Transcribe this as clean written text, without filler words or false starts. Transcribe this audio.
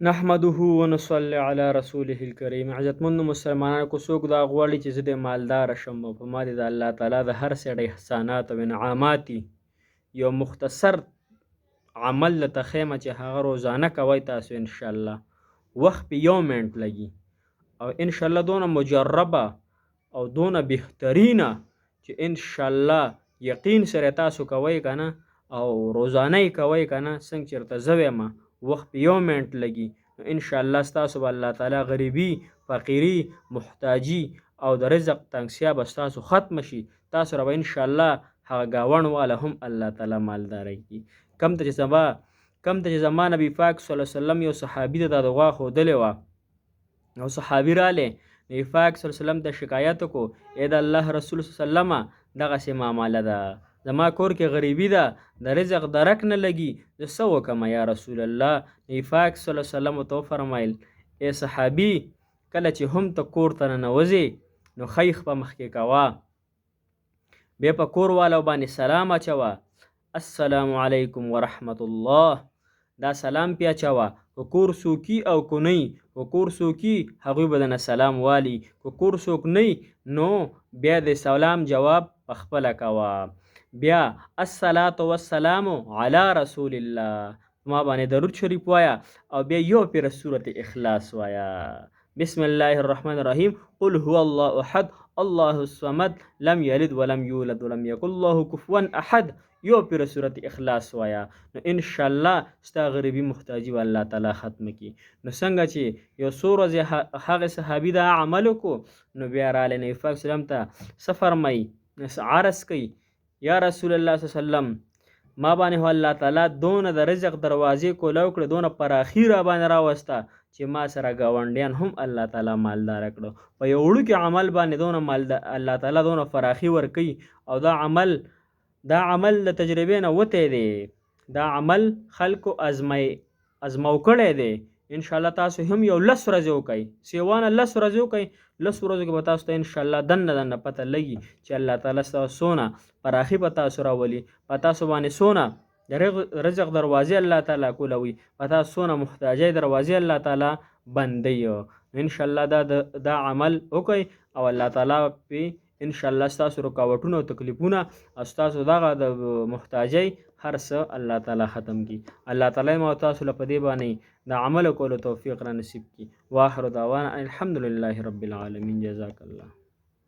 نحمده ونصلي على رسوله الکریم. عزتمنو مسلمانانو، کو څوک دا غواړي چې زه د مالدار شم او په ما د الله تعالی د هر څه احسانات او انعامات یو مختصر عمل درته ښیم چې هغه روزانه کوئ تاسو انشاءالله. وخت په 1 منټ لګي او انشاءالله دونه مجربه او دونه بهترینه چې انشاءالله یقین سره تاسو کوئ که نه او روزانه یې کوئ که نه، څنګه چې درته زه ویم وخت په 1 منټ لګي. نو انشاءالله ستاسو به الله تعالی غریبي، فقیري، محتاجي او د رزق تنګسیا به ستاسو ختمه شي. تاسو را به انشاءالله هغه ګاونډ والا هم الله تعالی مالداری کړي. کم ته چې زما نبي پاک صلی الله علیه وسلم یو صحابي ته دا دعا ښودلې وه، او صحابي رالی نبي پاک صلی الله علیه وسلم ته شکایت وکړو، ای د الله رسول صلی الله علیه وسلم دغسې معامله ده، زما کور کې غریبي ده، د رزق درک نه لګي، زه څه وکړم یا رسول الله؟ نبي پاک صلی الله علیه وسلم ورته وفرمیل، ای صحابي، کله چې هم ته کور ته ننوځې نو خیخ په مخکې کوه، بیا په کور والو باندې سلام اچوه، السلام علیکم ورحمت الله، دا سلام پې اچوه. که کور څوکي او که نه وي، که کور څوکي هغوی به درنه سلام والي، که کور څوک نه نو بیا د سلام جواب پخپله کوه. بیا الصلاة والسلام علی رسول الله، ما باندې درود شریف وایا او بیا یو پیره سورت اخلاص وایا. بسم الله الرحمن الرحیم، قل هو الله احد الله الصمد لم یلد ولم یولد ولم یکن له کفوا احد، یو پیره سورت اخلاص وایا. نو انشاءالله ستا غریبي محتاجي به الله تعالی ختمه کړي. نو څنګه چې یو څو ورځې هغې صحابي دا عمل وکړو، نو بیا رالی نبي پاک صلی الله علیه وسلم ته څه فرمایي، عرض کوي، یا رسول الله صلی الله علیه وسلم، ما باندې خو الله تعالی دونه د رزق دروازې کولاو کړه، دونه پراخي را باندې راوسته چې ما سره ګاونډیان هم الله تعالی مالداره کړه. په یو وړوکي عمل باندې دونه الله تعالی دونه فراخي ورکوي. او دا عمل د تجربې نه وتی دی، دا عمل خلکو ازمو کړی دی. انشاءالله تاسو هم یو 10 ورځې وکئ، سیوانه 10 ورځې وکئ، 10 ورځو کې به تاسو ته انشاءالله دننه پته لګي چې الله تعالی ستاسو څونه پراخي په تاسو راولي، په تاسو باندې څونه د رزق دروازې الله تعالی کولوي، په تاسو څونه محتاجۍ دروازې الله تعالی بندوي. انشاءالله دا عمل وکئ او الله تعالی پې انشاءالله ستاسو رکاوټونه او تکلیفونه او ستاسو دغه د محتاجۍ هر څه الله تعالی ختم کړي. الله تعالی ما تاسو له په دې باندې د عمل کولو توفیق را نصیب کړي. واخر دعوانا الحمدلله رب العالمین. جزاک الله.